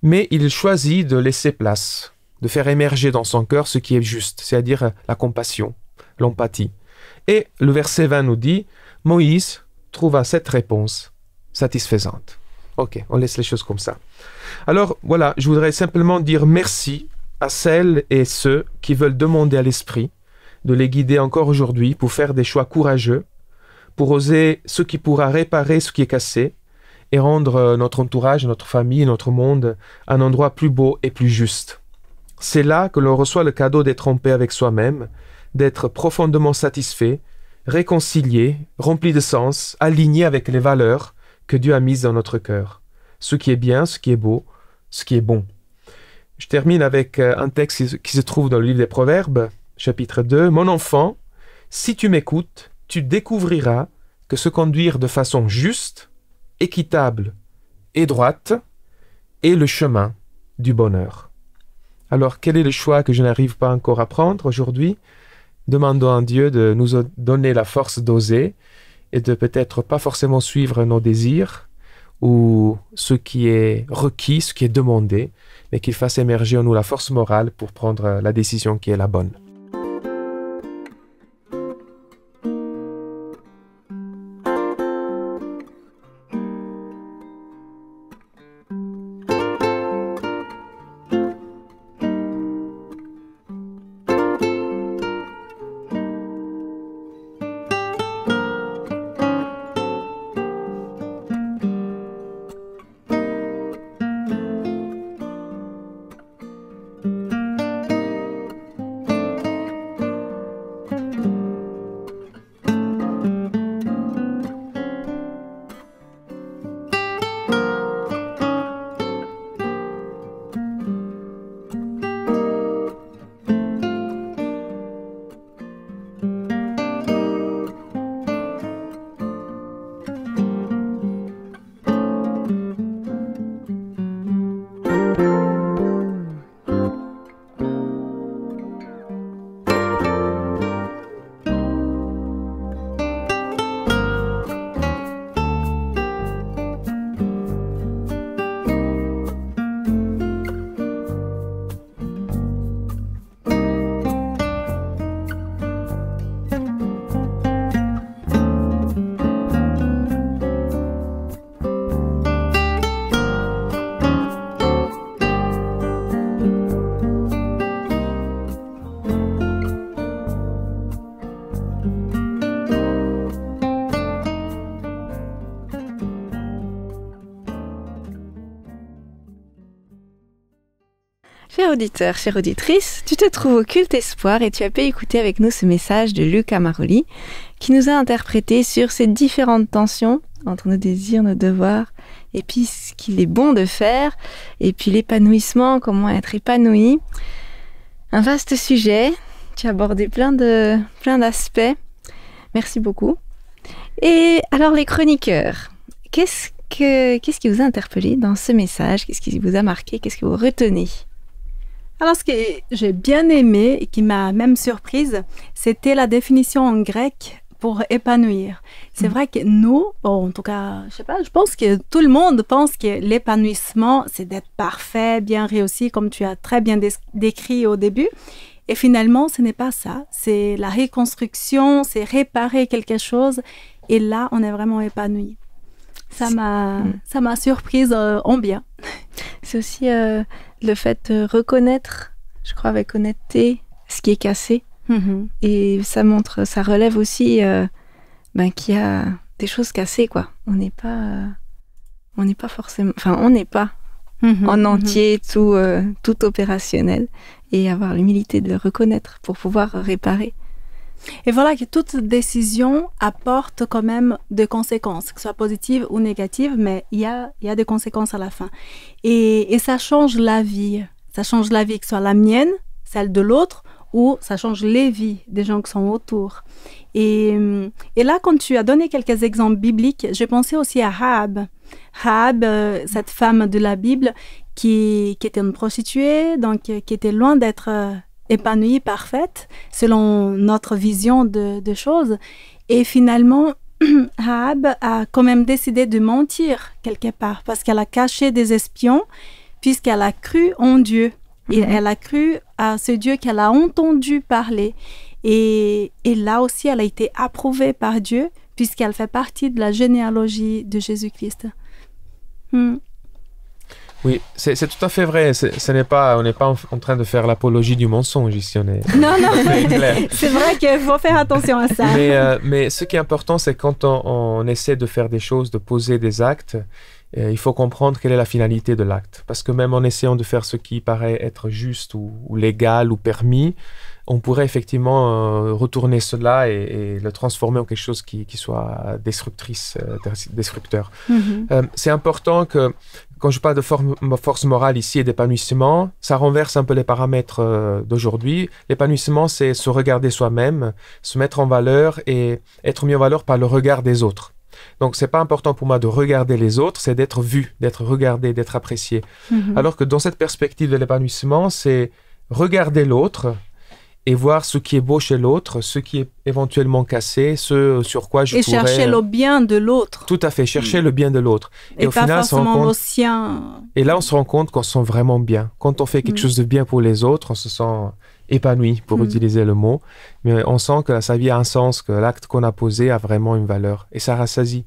Mais il choisit de laisser place, de faire émerger dans son cœur ce qui est juste, c'est-à-dire la compassion, l'empathie. Et le verset 20 nous dit, Moïse trouva cette réponse satisfaisante. Ok, on laisse les choses comme ça. Alors voilà, je voudrais simplement dire merci à celles et ceux qui veulent demander à l'Esprit de les guider encore aujourd'hui pour faire des choix courageux, pour oser ce qui pourra réparer ce qui est cassé et rendre notre entourage, notre famille, notre monde un endroit plus beau et plus juste. C'est là que l'on reçoit le cadeau d'être en paix avec soi-même, d'être profondément satisfait, réconcilié, rempli de sens, aligné avec les valeurs que Dieu a mises dans notre cœur. Ce qui est bien, ce qui est beau, ce qui est bon. Je termine avec un texte qui se trouve dans le livre des Proverbes, chapitre 2. « Mon enfant, si tu m'écoutes, tu découvriras que se conduire de façon juste, équitable et droite est le chemin du bonheur. » Alors, quel est le choix que je n'arrive pas encore à prendre aujourd'hui? Demandons à Dieu de nous donner la force d'oser et de peut-être pas forcément suivre nos désirs ou ce qui est requis, ce qui est demandé, mais qu'il fasse émerger en nous la force morale pour prendre la décision qui est la bonne. Chers auditeurs, chères auditrices, tu te trouves au Culte Espoir et tu as pu écouter avec nous ce message de Luca Maroli qui nous a interprété sur ces différentes tensions entre nos désirs, nos devoirs et puis ce qu'il est bon de faire et puis l'épanouissement, comment être épanoui. Un vaste sujet, tu as abordé plein d'aspects. Merci beaucoup. Et alors les chroniqueurs, qu'est-ce qui vous a interpellé dans ce message? Qu'est-ce qui vous a marqué? Qu'est-ce que vous retenez? Alors, ce que j'ai bien aimé et qui m'a même surprise, c'était la définition en grec pour épanouir. C'est vrai que nous, en tout cas, je sais pas, je pense que tout le monde pense que l'épanouissement, c'est d'être parfait, bien réussi, comme tu as très bien décrit au début. Et finalement, ce n'est pas ça. C'est la reconstruction, c'est réparer quelque chose. Et là, on est vraiment épanoui. Ça m'a surprise en bien. C'est aussi le fait de reconnaître, je crois avec honnêteté, ce qui est cassé. Et ça relève aussi qu'il y a des choses cassées, quoi. On n'est pas forcément... Enfin, on n'est pas en entier tout opérationnel. Et avoir l'humilité de le reconnaître pour pouvoir réparer. Et voilà que toute décision apporte quand même des conséquences, que ce soit positives ou négatives, mais il y a des conséquences à la fin. Et ça change la vie. Ça change la vie, que ce soit la mienne, celle de l'autre, ou ça change les vies des gens qui sont autour. Et là, quand tu as donné quelques exemples bibliques, j'ai pensé aussi à Rahab. Rahab, cette femme de la Bible qui était une prostituée, donc qui était loin d'être épanouie, parfaite, selon notre vision de choses. Et finalement, Rahab a quand même décidé de mentir quelque part, parce qu'elle a caché des espions, puisqu'elle a cru en Dieu. Et elle a cru à ce Dieu qu'elle a entendu parler. Et là aussi, elle a été approuvée par Dieu, puisqu'elle fait partie de la généalogie de Jésus-Christ. Oui, c'est tout à fait vrai. On n'est pas en train de faire l'apologie du mensonge ici. Non, c'est vrai qu'il faut faire attention à ça. Mais ce qui est important, c'est quand on essaie de faire des choses, de poser des actes, il faut comprendre quelle est la finalité de l'acte. Parce que même en essayant de faire ce qui paraît être juste ou légal ou permis, on pourrait effectivement retourner cela et le transformer en quelque chose qui soit destructeur. C'est important que, quand je parle de force morale ici et d'épanouissement, ça renverse un peu les paramètres d'aujourd'hui. L'épanouissement, c'est se regarder soi-même, se mettre en valeur et être mis en valeur par le regard des autres. Donc, c'est pas important pour moi de regarder les autres, c'est d'être vu, d'être regardé, d'être apprécié. Alors que dans cette perspective de l'épanouissement, c'est regarder l'autre et voir ce qui est beau chez l'autre, ce qui est éventuellement cassé, ce sur quoi je pourrais... Et chercher le bien de l'autre. Tout à fait, chercher le bien de l'autre. Et au pas final, forcément le sien. Et là, on se rend compte qu'on se sent vraiment bien. Quand on fait quelque chose de bien pour les autres, on se sent épanoui, pour utiliser le mot. Mais on sent que sa vie a un sens, que l'acte qu'on a posé a vraiment une valeur. Et ça rassasie.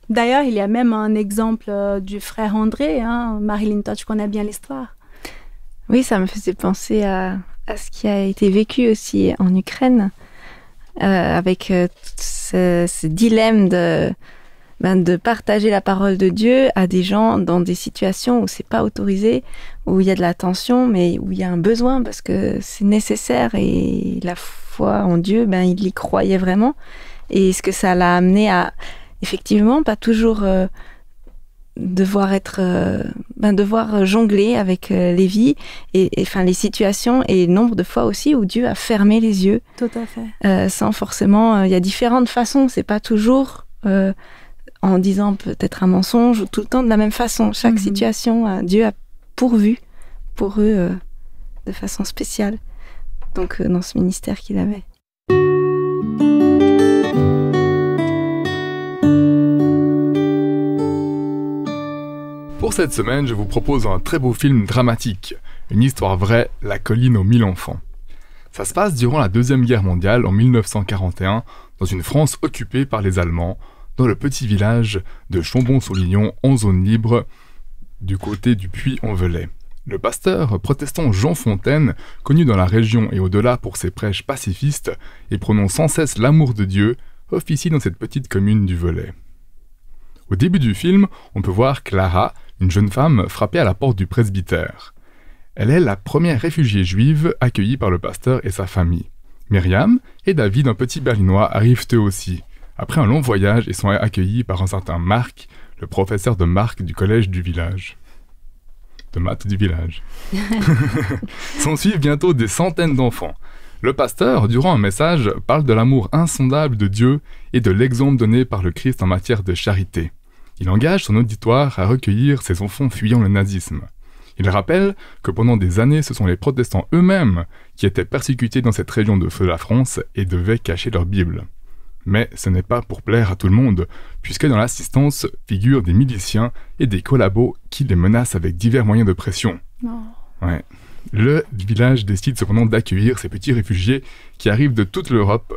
D'ailleurs, il y a même un exemple du frère André. Marilyn, toi, tu connais bien l'histoire. Oui, ça me faisait penser à ce qui a été vécu aussi en Ukraine, avec ce dilemme de partager la parole de Dieu à des gens dans des situations où c'est pas autorisé, où il y a de la tension, mais où il y a un besoin parce que c'est nécessaire. Et la foi en Dieu, il y croyait vraiment. Et ce que ça l'a amené à, effectivement, pas toujours... devoir jongler avec les vies et les situations et le nombre de fois aussi où Dieu a fermé les yeux. Tout à fait. Sans forcément... Il y a différentes façons, c'est pas toujours en disant peut-être un mensonge ou tout le temps de la même façon. Chaque situation, Dieu a pourvu pour eux de façon spéciale. Donc dans ce ministère qu'il avait. Pour cette semaine, je vous propose un très beau film dramatique, une histoire vraie, La colline aux 1000 enfants. Ça se passe durant la Deuxième Guerre mondiale, en 1941, dans une France occupée par les Allemands, dans le petit village de Chambon-sur-Lignon, en zone libre, du côté du Puy-en-Velay. Le pasteur protestant Jean Fontaine, connu dans la région et au-delà pour ses prêches pacifistes et prônant sans cesse l'amour de Dieu, officie dans cette petite commune du Velay. Au début du film, on peut voir Clara, une jeune femme frappée à la porte du presbytère. Elle est la première réfugiée juive accueillie par le pasteur et sa famille. Myriam et David, un petit berlinois, arrivent eux aussi. Après un long voyage, ils sont accueillis par un certain Marc, le professeur de Marc du collège du village. De maths du village. S'en suivent bientôt des centaines d'enfants. Le pasteur, durant un message, parle de l'amour insondable de Dieu et de l'exemple donné par le Christ en matière de charité. Il engage son auditoire à recueillir ses enfants fuyant le nazisme. Il rappelle que pendant des années, ce sont les protestants eux-mêmes qui étaient persécutés dans cette région de feu de la France et devaient cacher leur Bible. Mais ce n'est pas pour plaire à tout le monde, puisque dans l'assistance figurent des miliciens et des collabos qui les menacent avec divers moyens de pression. Ouais. Le village décide cependant d'accueillir ces petits réfugiés qui arrivent de toute l'Europe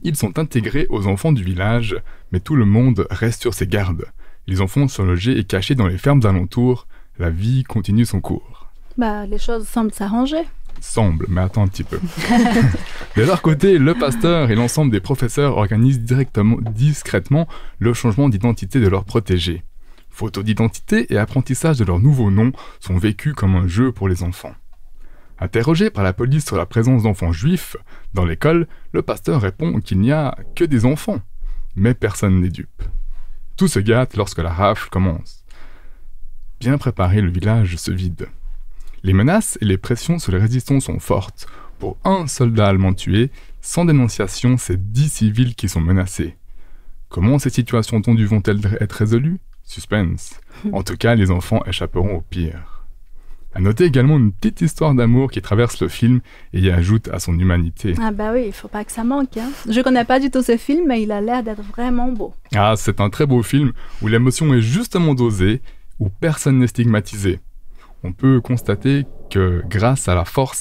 Ils sont intégrés aux enfants du village, mais tout le monde reste sur ses gardes. Les enfants sont logés et cachés dans les fermes alentours. La vie continue son cours. Les choses semblent s'arranger. Semble, mais attends un petit peu. De leur côté, le pasteur et l'ensemble des professeurs organisent discrètement le changement d'identité de leurs protégés. Photos d'identité et apprentissage de leur nouveau nom sont vécus comme un jeu pour les enfants. Interrogé par la police sur la présence d'enfants juifs dans l'école, le pasteur répond qu'il n'y a que des enfants. Mais personne n'est dupe. Tout se gâte lorsque la rafle commence. Bien préparé, le village se vide. Les menaces et les pressions sur les résistants sont fortes. Pour un soldat allemand tué, sans dénonciation, c'est 10 civils qui sont menacés. Comment ces situations tendues vont-elles être résolues? Suspense. En tout cas, les enfants échapperont au pire. À noter également une petite histoire d'amour qui traverse le film et y ajoute à son humanité. Ah oui, il faut pas que ça manque. Hein. Je connais pas du tout ce film, mais il a l'air d'être vraiment beau. Ah, c'est un très beau film où l'émotion est justement dosée, où personne n'est stigmatisé. On peut constater que grâce à la foi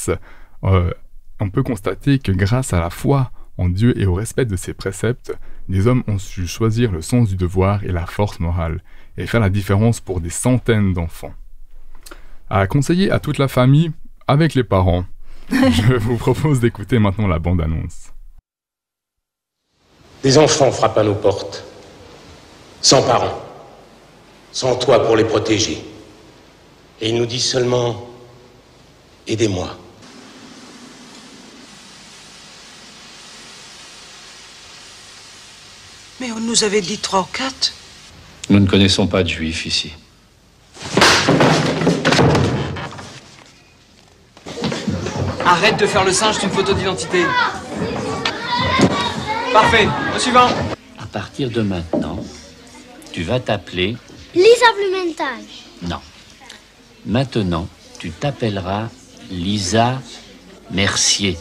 en Dieu et au respect de ses préceptes, les hommes ont su choisir le sens du devoir et la force morale, et faire la différence pour des centaines d'enfants. À conseiller à toute la famille, avec les parents. Je vous propose d'écouter maintenant la bande-annonce. Des enfants frappent à nos portes, sans parents, sans toit pour les protéger. Et ils nous disent seulement « Aidez-moi ». Mais on nous avait dit 3 ou 4. Nous ne connaissons pas de juifs ici. Arrête de faire le singe d'une photo d'identité. Parfait, le suivant. À partir de maintenant, tu vas t'appeler... Lisa Blumenthal. Non. Maintenant, tu t'appelleras Lisa Mercier.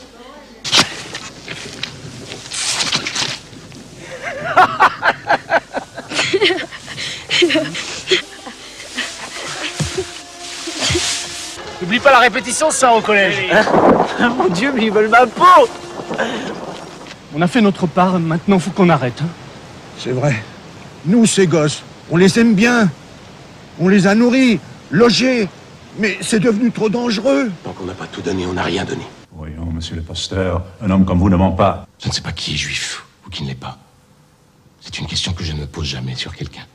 N'oublie pas la répétition ce soir au collège. Hein? Mon Dieu, mais ils veulent ma peau. On a fait notre part, maintenant faut qu'on arrête. Hein? C'est vrai. Nous, ces gosses, on les aime bien. On les a nourris, logés. Mais c'est devenu trop dangereux. Tant qu'on n'a pas tout donné, on n'a rien donné. Voyons, monsieur le pasteur, un homme comme vous ne ment pas. Je ne sais pas qui est juif ou qui ne l'est pas. C'est une question que je ne me pose jamais sur quelqu'un.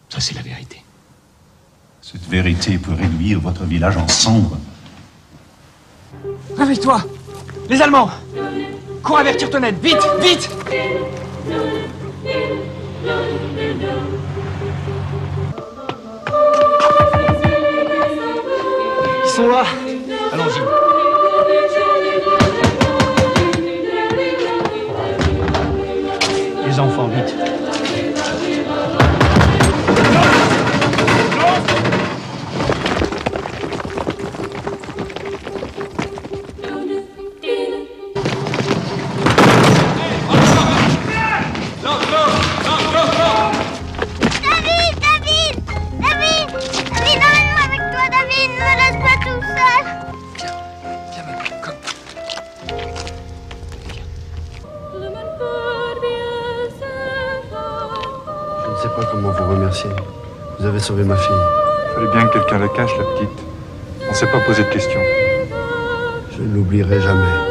Ça, c'est la vérité. Cette vérité peut réduire votre village en cendres. Réveille-toi. Les Allemands. Cours avertir Tonnette, vite, vite. Ils sont là. Allons-y. Les enfants, vite. Comment vous remercier? Vous avez sauvé ma fille. Il fallait bien que quelqu'un la cache, la petite. On ne s'est pas posé de questions. Je ne l'oublierai jamais.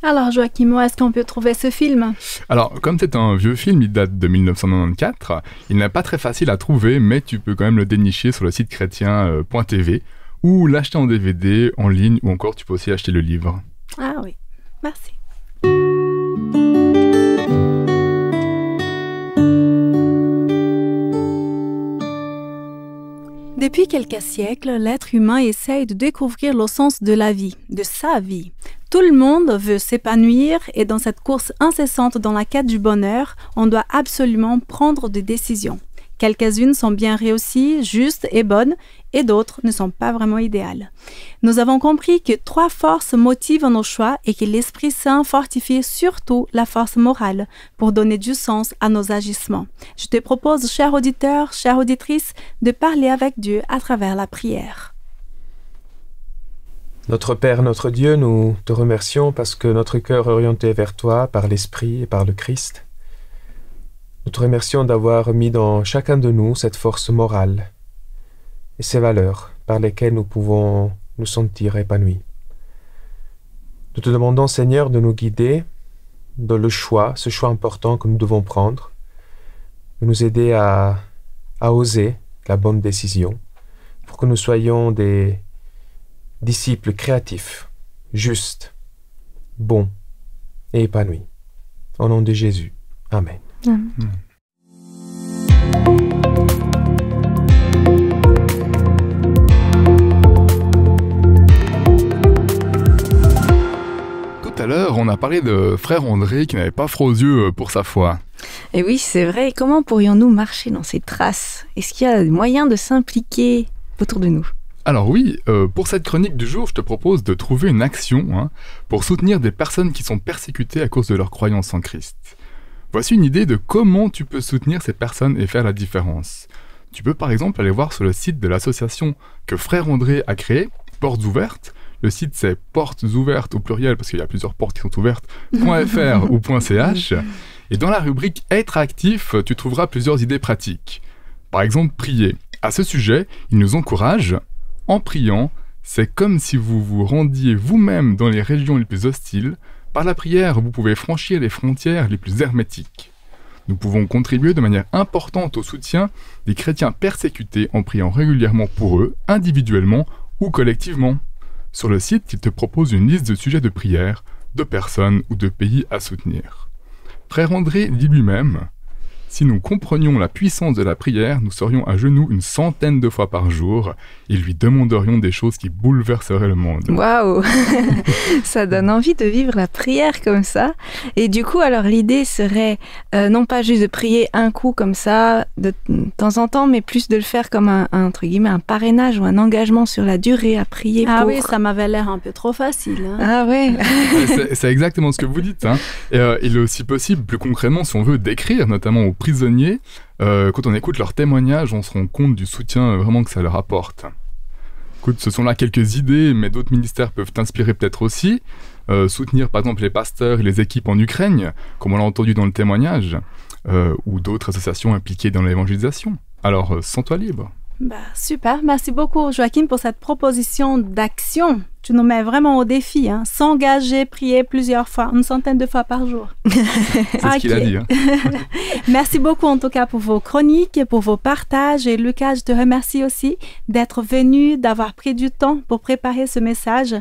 Alors Joachim, où est-ce qu'on peut trouver ce film? Alors, comme c'est un vieux film, il date de 1994, il n'est pas très facile à trouver, mais tu peux quand même le dénicher sur le site chrétien.tv ou l'acheter en DVD, en ligne, ou encore tu peux aussi acheter le livre. Ah oui, merci. Depuis quelques siècles, l'être humain essaye de découvrir le sens de la vie, de sa vie. Tout le monde veut s'épanouir et dans cette course incessante dans la quête du bonheur, on doit absolument prendre des décisions. Quelques-unes sont bien réussies, justes et bonnes, et d'autres ne sont pas vraiment idéales. Nous avons compris que 3 forces motivent nos choix et que l'Esprit Saint fortifie surtout la force morale pour donner du sens à nos agissements. Je te propose, cher auditeur, chère auditrice, de parler avec Dieu à travers la prière. Notre Père, notre Dieu, nous te remercions parce que notre cœur est orienté vers toi par l'Esprit et par le Christ. Nous te remercions d'avoir mis dans chacun de nous cette force morale et ces valeurs par lesquelles nous pouvons nous sentir épanouis. Nous te demandons, Seigneur, de nous guider dans le choix, ce choix important que nous devons prendre, de nous aider à oser la bonne décision pour que nous soyons des disciples créatifs, justes, bons et épanouis. Au nom de Jésus. Amen. Tout à l'heure, on a parlé de frère André qui n'avait pas froid aux yeux pour sa foi. Et oui, c'est vrai. Comment pourrions-nous marcher dans ces traces? Est-ce qu'il y a des moyens de s'impliquer autour de nous? Alors oui, pour cette chronique du jour, je te propose de trouver une action pour soutenir des personnes qui sont persécutées à cause de leur croyance en Christ. Voici une idée de comment tu peux soutenir ces personnes et faire la différence. Tu peux par exemple aller voir sur le site de l'association que Frère André a créée, Portes Ouvertes. Le site c'est Portes Ouvertes au pluriel parce qu'il y a plusieurs portes qui sont ouvertes, .fr ou .ch. Et dans la rubrique Être actif, tu trouveras plusieurs idées pratiques. Par exemple, prier. À ce sujet, il nous encourage. En priant, c'est comme si vous vous rendiez vous-même dans les régions les plus hostiles. Par la prière, vous pouvez franchir les frontières les plus hermétiques. Nous pouvons contribuer de manière importante au soutien des chrétiens persécutés en priant régulièrement pour eux, individuellement ou collectivement. Sur le site, il te propose une liste de sujets de prière, de personnes ou de pays à soutenir. Frère André dit lui-même « Si nous comprenions la puissance de la prière, nous serions à genoux une centaine de fois par jour et lui demanderions des choses qui bouleverseraient le monde. » Waouh. Ça donne envie de vivre la prière comme ça. Et du coup, alors l'idée serait non pas juste de prier un coup comme ça de temps en temps, mais plus de le faire comme entre guillemets, un parrainage ou un engagement sur la durée à prier pour... Ah oui, ça m'avait l'air un peu trop facile. Ah ouais. C'est exactement ce que vous dites. Et il est aussi possible, plus concrètement, si on veut décrire, notamment aux prisonniers, quand on écoute leurs témoignages, on se rend compte du soutien vraiment que ça leur apporte. Écoute, ce sont là quelques idées, mais d'autres ministères peuvent t'inspirer peut-être aussi. Soutenir par exemple les pasteurs et les équipes en Ukraine, comme on l'a entendu dans le témoignage, ou d'autres associations impliquées dans l'évangélisation. Alors, sens-toi libre. Super, merci beaucoup Joachim pour cette proposition d'action. Tu nous mets vraiment au défi, s'engager, prier plusieurs fois, une centaine de fois par jour. C'est ce qu'il a dit. Merci beaucoup en tout cas pour vos chroniques, pour vos partages. Et Lucas, je te remercie aussi d'être venu, d'avoir pris du temps pour préparer ce message.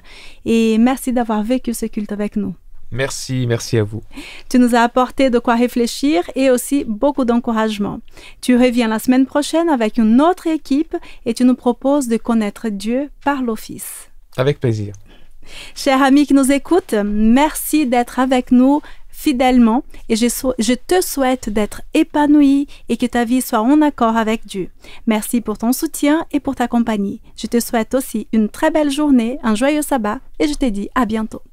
Et merci d'avoir vécu ce culte avec nous. Merci à vous. Tu nous as apporté de quoi réfléchir et aussi beaucoup d'encouragement. Tu reviens la semaine prochaine avec une autre équipe et tu nous proposes de connaître Dieu par l'office. Avec plaisir. Chers amis qui nous écoutent, merci d'être avec nous fidèlement et je te souhaite d'être épanoui et que ta vie soit en accord avec Dieu. Merci pour ton soutien et pour ta compagnie. Je te souhaite aussi une très belle journée, un joyeux sabbat et je te dis à bientôt.